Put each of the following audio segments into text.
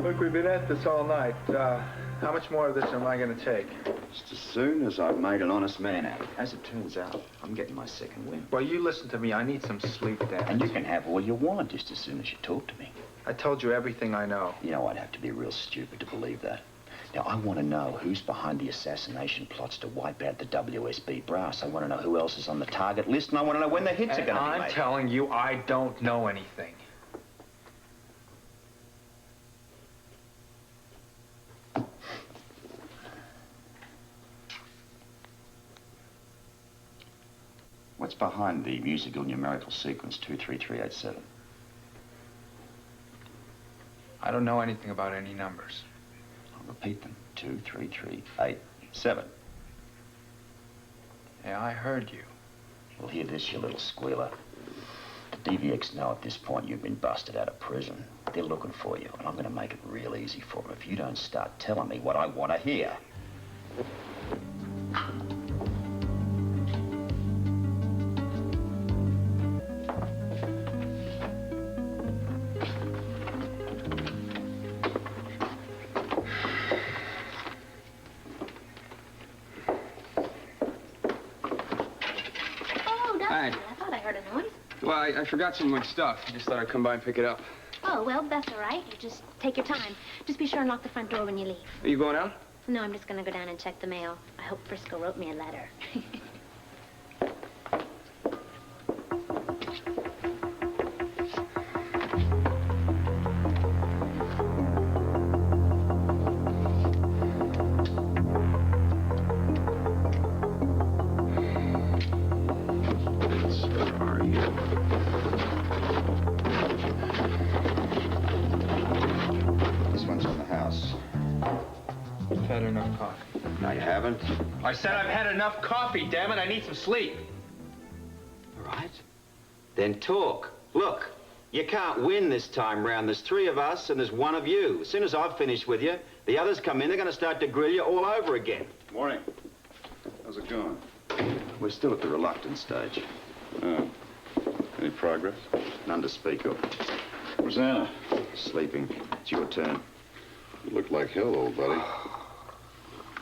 Look, we've been at this all night. How much more of this am I going to take? Just as soon as I've made an honest man out. As it turns out, I'm getting my second wind. Well, you listen to me. I need some sleep, Dan. And you can have all you want just as soon as you talk to me. I told you everything I know. You know, I'd have to be real stupid to believe that. Now, I want to know who's behind the assassination plots to wipe out the WSB brass. I want to know who else is on the target list, and I want to know when the hits are going to be made. I'm telling you, I don't know anything. What's behind the musical numerical sequence 23387? I don't know anything about any numbers. I'll repeat them. 23387. Yeah, I heard you. Well, hear this, you little squealer. The DVX know at this point you've been busted out of prison. They're looking for you, and I'm going to make it real easy for them if you don't start telling me what I want to hear. Well, I forgot some of my stuff. I just thought I'd come by and pick it up. Oh, well, that's all right. You just take your time. Just be sure and lock the front door when you leave. Are you going out? No, I'm just going to go down and check the mail. I hope Frisco wrote me a letter. Had enough coffee. No, you haven't. I said I've had enough coffee, damn it. I need some sleep. All right. Then talk. Look, you can't win this time round. There's three of us and there's one of you. As soon as I've finished with you, the others come in, they're going to start to grill you all over again. Morning. How's it going? We're still at the reluctant stage. Oh. Any progress? None to speak of. Rosanna. Sleeping. It's your turn. You look like hell, old buddy.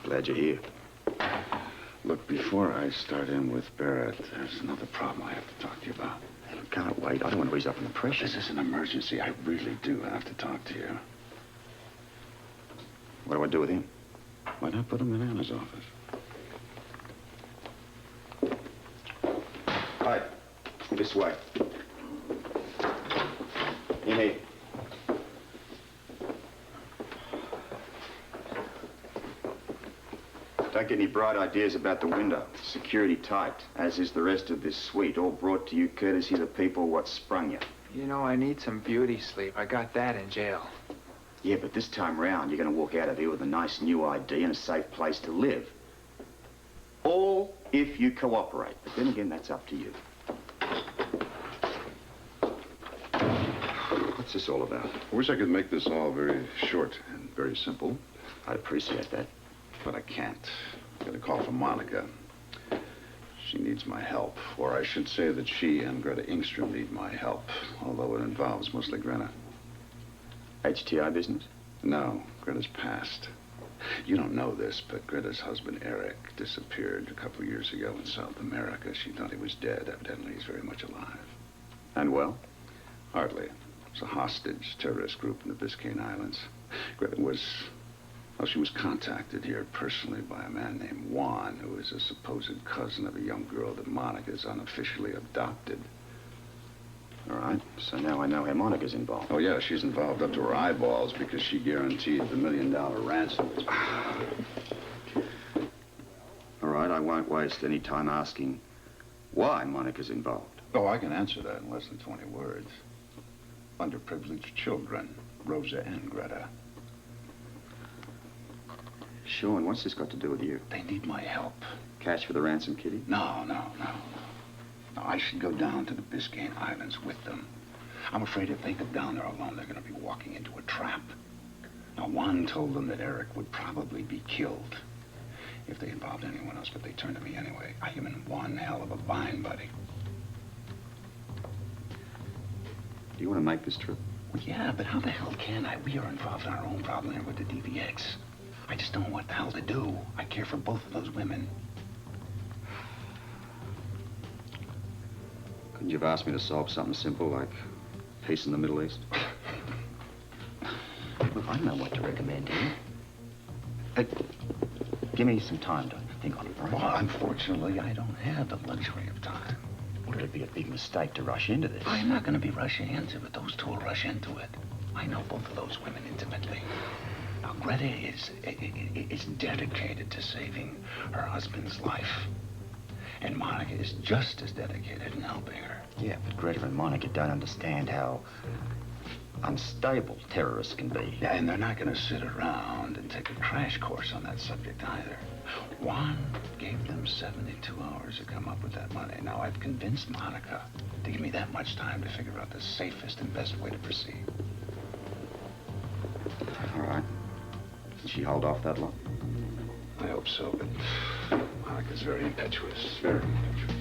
Glad you're here. Look, before I start in with Barrett, there's another problem I have to talk to you about. Hey, look, can't wait. I don't want to ease up on the pressure. This is an emergency. I really do have to talk to you. What do I do with him? Why not put him in Anna's office? Hi. This way. In here. Don't get any bright ideas about the window. Security tight, as is the rest of this suite, all brought to you courtesy of the people what sprung you. You know, I need some beauty sleep. I got that in jail. Yeah, but this time round, you're going to walk out of here with a nice new ID and a safe place to live. All if you cooperate. But then again, that's up to you. What's this all about? I wish I could make this all very short and very simple. I'd appreciate that. But I can't. I got a call from Monica. She needs my help. Or I should say that she and Greta Ingstrom need my help. Although it involves mostly Greta. HTI business? No, Greta's passed. You don't know this, but Greta's husband, Eric, disappeared a couple of years ago in South America. She thought he was dead. Evidently, he's very much alive. And well? Hardly. It was a hostage terrorist group in the Biscayne Islands. Greta was... Well, she was contacted here personally by a man named Juan, who is a supposed cousin of a young girl that Monica's unofficially adopted. All right, so now I know how Monica's involved. Oh, yeah, she's involved up to her eyeballs because she guaranteed the $1 million ransom. All right, I won't waste any time asking why Monica's involved. Oh, I can answer that in less than 20 words. Underprivileged children, Rosa and Greta. Sean, what's this got to do with you? They need my help. Cash for the ransom, Kitty? No. No, I should go down to the Biscayne Islands with them. I'm afraid if they go down there alone, they're going to be walking into a trap. Now, Juan told them that Eric would probably be killed if they involved anyone else, but they turned to me anyway. I am in one hell of a bind, buddy. Do you want to make this trip? Well, yeah, but how the hell can I? We are involved in our own problem here with the DVX. I just don't know what the hell to do. I care for both of those women. Couldn't you have asked me to solve something simple like peace in the Middle East? Look, I know what to recommend here. Give me some time to think on it, all right? Well, unfortunately, I don't have the luxury of time. Would it be a big mistake to rush into this? I'm not going to be rushing into it. Those two will rush into it. I know both of those women intimately. Now, Greta is dedicated to saving her husband's life. And Monica is just as dedicated in helping her. Yeah, but Greta and Monica don't understand how unstable terrorists can be. Yeah, and they're not going to sit around and take a crash course on that subject either. Juan gave them 72 hours to come up with that money. Now, I've convinced Monica to give me that much time to figure out the safest and best way to proceed. All right. Did she hold off that long? I hope so, but Monica's very impetuous. Very impetuous.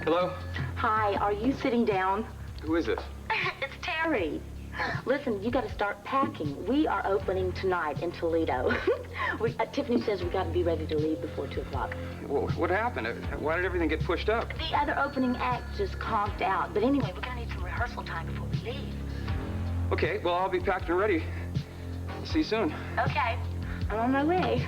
Hello? Hi, are you sitting down? Who is it? It's Terry. Listen, you got to start packing. We are opening tonight in Toledo. Tiffany says we got to be ready to leave before 2 o'clock. What happened? Why did everything get pushed up? The other opening act just conked out. But anyway, we're going to need some rehearsal time before we leave. Okay, well, I'll be packed and ready. See you soon. Okay, I'm on my way.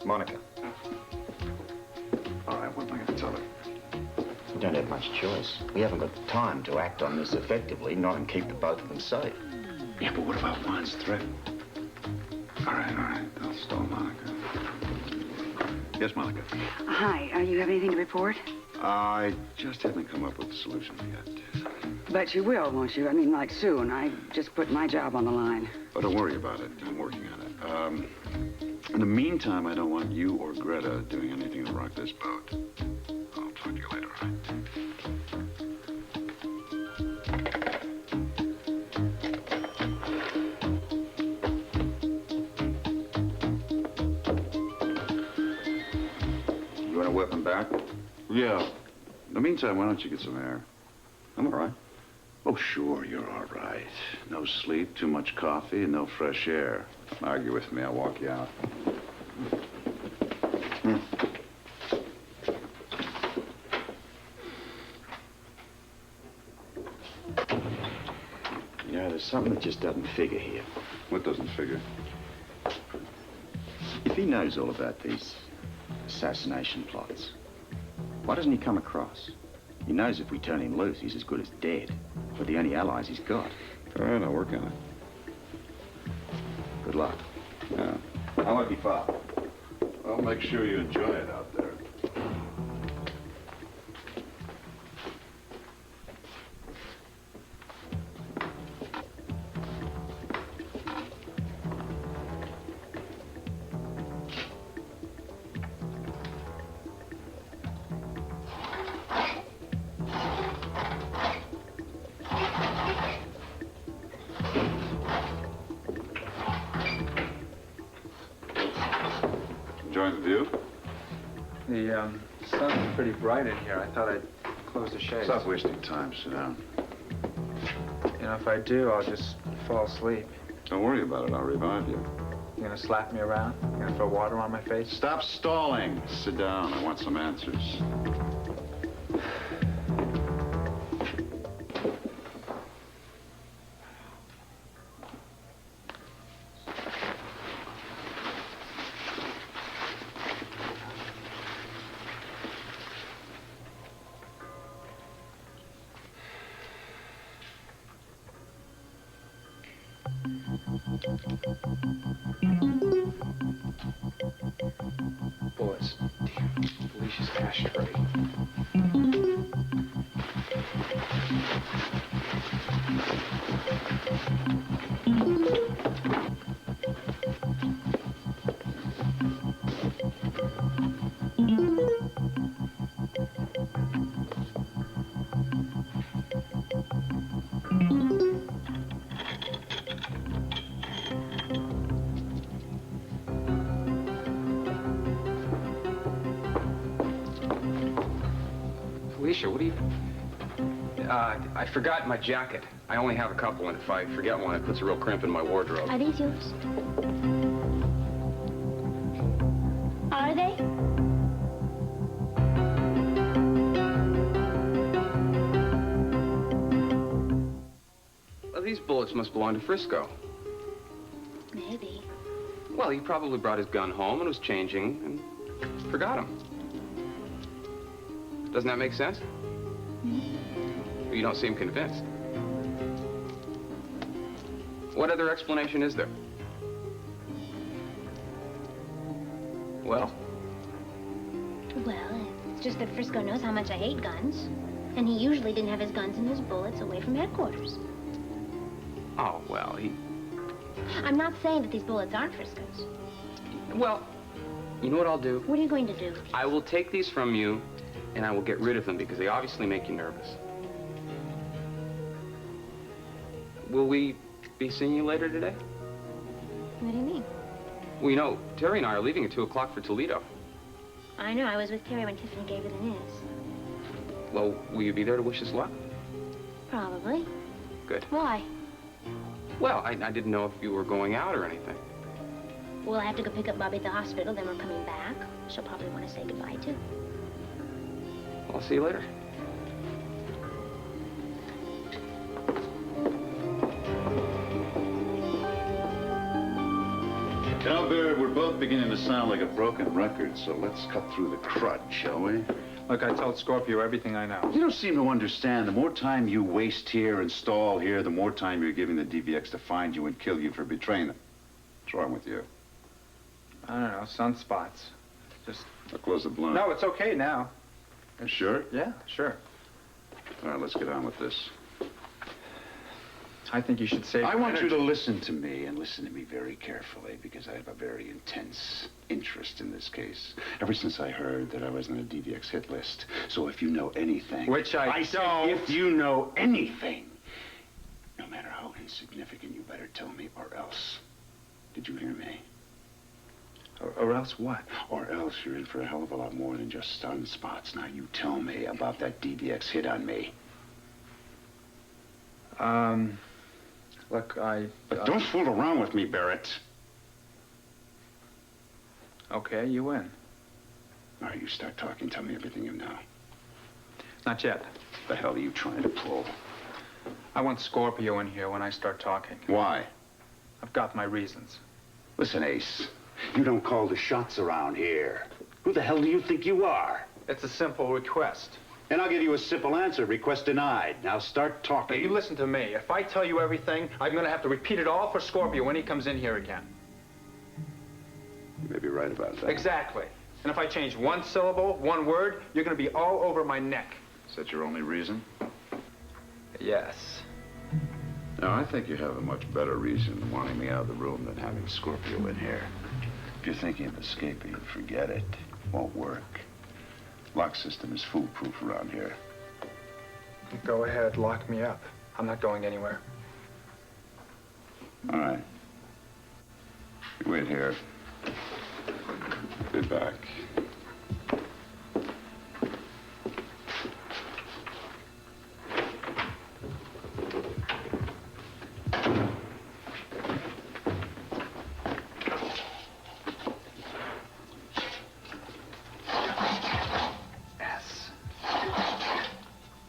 Monica, All right, what am I going to tell her? we don't have much choice. We haven't got time to act on this effectively, not and keep the both of them safe. Yeah, but what about Juan's threat? All right. I'll stall Monica. Yes, Monica? Hi, you have anything to report? I just haven't come up with a solution yet. But you will, won't you? I mean, like soon. I just put my job on the line. Oh, don't worry about it. I'm working on it. In the meantime, I don't want you or Greta doing anything to rock this boat. I'll talk to you later, all right? You want to whip him back? Yeah. In the meantime, why don't you get some air? I'm all right. Oh, sure, you're all right. No sleep, too much coffee, and no fresh air. Argue with me, I'll walk you out. You know, there's something that just doesn't figure here. What doesn't figure? If he knows all about these assassination plots, why doesn't he come across? He knows if we turn him loose, he's as good as dead. We're the only allies he's got. All right, I'll work on it. Good luck. Yeah. I won't be far. I'll make sure you enjoy it out there. Enjoying the view? The sun's pretty bright in here. I thought I'd close the shades. Stop wasting time. Sit down. You know, if I do, I'll just fall asleep. Don't worry about it. I'll revive you. You gonna slap me around? You gonna throw water on my face? Stop stalling. Sit down. I want some answers. Bullets. Felicia's ashtray. Felicia, what do you... I forgot my jacket. I only have a couple, and if I forget one, it puts a real crimp in my wardrobe. Are these yours? Are they? Well, these bullets must belong to Frisco. Maybe. Well, he probably brought his gun home and was changing and forgot him. Doesn't that make sense? Mm-hmm. You don't seem convinced. What other explanation is there? Well? Well, it's just that Frisco knows how much I hate guns. And he usually didn't have his guns and his bullets away from headquarters. Oh, well, he... I'm not saying that these bullets aren't Frisco's. Well, you know what I'll do? What are you going to do? I will take these from you, and I will get rid of them because they obviously make you nervous. Will we be seeing you later today? What do you mean? Well, you know, Terry and I are leaving at 2 o'clock for Toledo. I know. I was with Terry when Tiffany gave her the news. Well, will you be there to wish us luck? Probably. Good. Why? Well, I didn't know if you were going out or anything. Well, I have to go pick up Bobby at the hospital, then we're coming back. She'll probably want to say goodbye, too. Well, I'll see you later. Now, Barrett, we're both beginning to sound like a broken record, so let's cut through the crud, shall we? Look, I told Scorpio everything I know. You don't seem to understand. The more time you waste here and stall here, the more time you're giving the DVX to find you and kill you for betraying them. What's wrong with you? I don't know, sunspots. Just... I'll close the blind. No, it's okay now. You sure? Yeah, sure. All right, let's get on with this. I think you should save I your want you energy. to listen to me, and listen to me very carefully, because I have a very intense interest in this case. Ever since I heard that I was on a DVX hit list. So if you know anything... Which I said don't. if you know anything, no matter how insignificant, you better tell me, or else. Did you hear me? Or else what? Or else you're in for a hell of a lot more than just sunspots. Now you tell me about that DVX hit on me. Look, But don't fool around with me, Barrett. Okay, you win. All right, you start talking. Tell me everything you know. Not yet. The hell are you trying to pull? I want Scorpio in here when I start talking. Why? I've got my reasons. Listen, Ace, you don't call the shots around here. Who the hell do you think you are? It's a simple request. And I'll give you a simple answer. Request denied. Now start Now, talking. you listen to me. If I tell you everything, I'm going to have to repeat it all for Scorpio when he comes in here again. You may be right about that. Exactly. And if I change one syllable, one word, you're going to be all over my neck. Is that your only reason? Yes. No, I think you have a much better reason wanting me out of the room than having Scorpio in here. If you're thinking of escaping, forget it. Won't work. Lock system is foolproof around here. Go ahead, lock me up. I'm not going anywhere. All right. You wait here. Be back.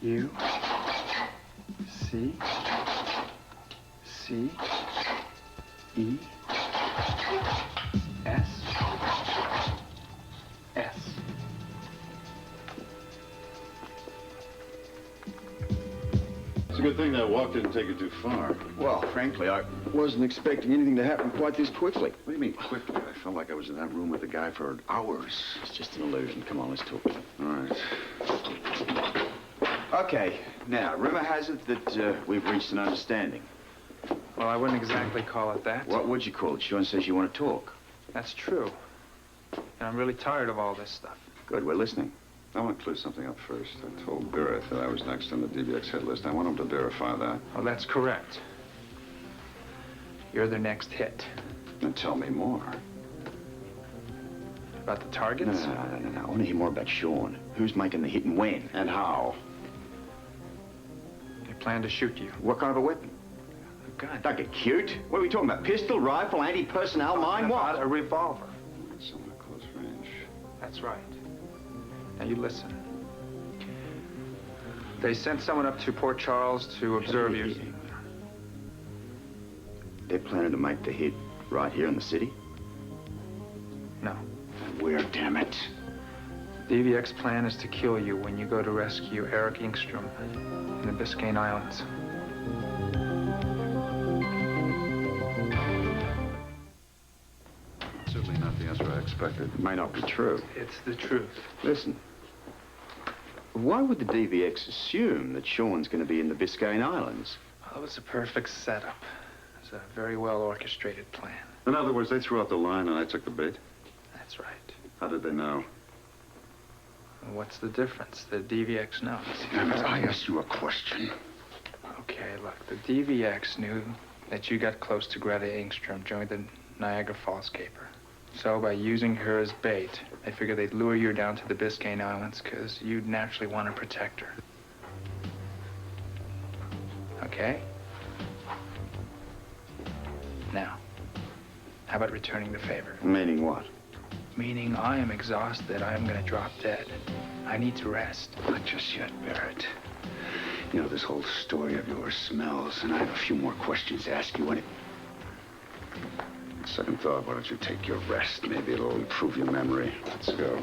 U C C E S S. a good thing that walk didn't take it too far. Well, frankly, I wasn't expecting anything to happen quite this quickly. What do you mean quickly? I felt like I was in that room with the guy for hours. It's just an illusion. Come on, let's talk. All right. Okay, now, rumor has it that we've reached an understanding. Well, I wouldn't exactly call it that. What would you call it? Sean says you want to talk. That's true. And I'm really tired of all this stuff. Good, we're listening. I want to clear something up first. I told Barrett that I was next on the DBX hit list. I want him to verify that. Oh, that's correct. You're the next hit. And tell me more. About the targets? No. I want to hear more about Sean. Who's making the hit and when? And how? They plan to shoot you. What kind of a weapon? A gun. Don't get cute. What are we talking about? Pistol, rifle, anti-personnel mine? About What? a revolver. Somewhere close range. That's right. Now you listen. They sent someone up to Port Charles to observe you. They're planning to make the hit right here in the city? No. Where, damn it? DVX plan is to kill you when you go to rescue Eric Engstrom in the Biscayne Islands. Certainly not the answer I expected. It may not be true. It's the truth. Listen. Why would the DVX assume that Sean's going to be in the Biscayne Islands? Well, it was a perfect setup. It's a very well orchestrated plan. In other words, they threw out the line and I took the bait. That's right. How did they know? Well, what's the difference? The DVX knows. Damn it, I asked you a question. Okay, look, the DVX knew that you got close to Greta Engstrom during the Niagara Falls caper. So by using her as bait, they figured they'd lure you down to the Biscayne Islands because you'd naturally want to protect her. Okay? Now, how about returning the favor? Meaning what? Meaning I am exhausted. I am going to drop dead. I need to rest. Not just yet, Barrett. You know, this whole story of yours smells, and I have a few more questions to ask you when it... Second thought, why don't you take your rest? Maybe it'll improve your memory. Let's go.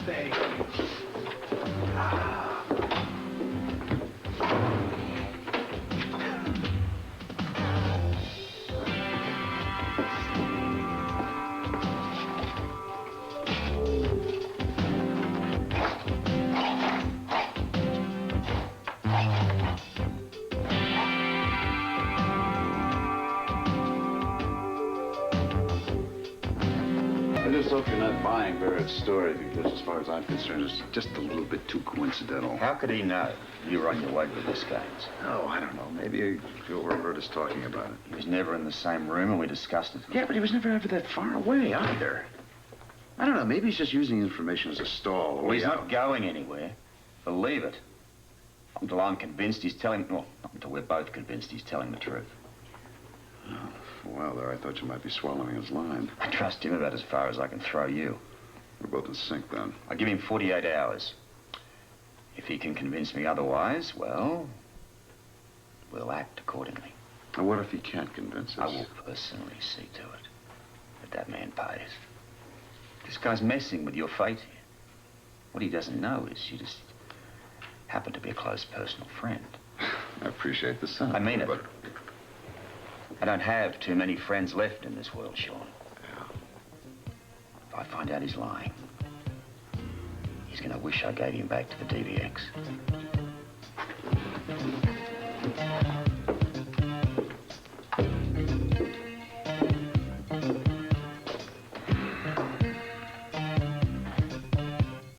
Thank you. I just hope you're not buying Barrett's story because as far as I'm concerned, it's just a little bit too coincidental. How could he know you were on your way to the Biscaynes? Oh, I don't know. Maybe he overheard us talking about it. He was never in the same room and we discussed it. Yeah, but he was never ever that far away either. I don't know. Maybe he's just using information as a stall. Well, he's not going anywhere. Believe it. Not until I'm convinced he's telling... Well, not until we're both convinced he's telling the truth. Oh, for a while there, I thought you might be swallowing his line. I trust him about as far as I can throw you. We're both in sync then. I give him 48 hours. If he can convince me otherwise, well, we'll act accordingly. And what if he can't convince us? I will personally see to it that that man pays. This guy's messing with your fate here. What he doesn't know is you just happen to be a close personal friend. I appreciate the sentiment. I mean it. But I don't have too many friends left in this world, Sean. yeah. If I find out he's lying, he's gonna wish I gave him back to the DVX.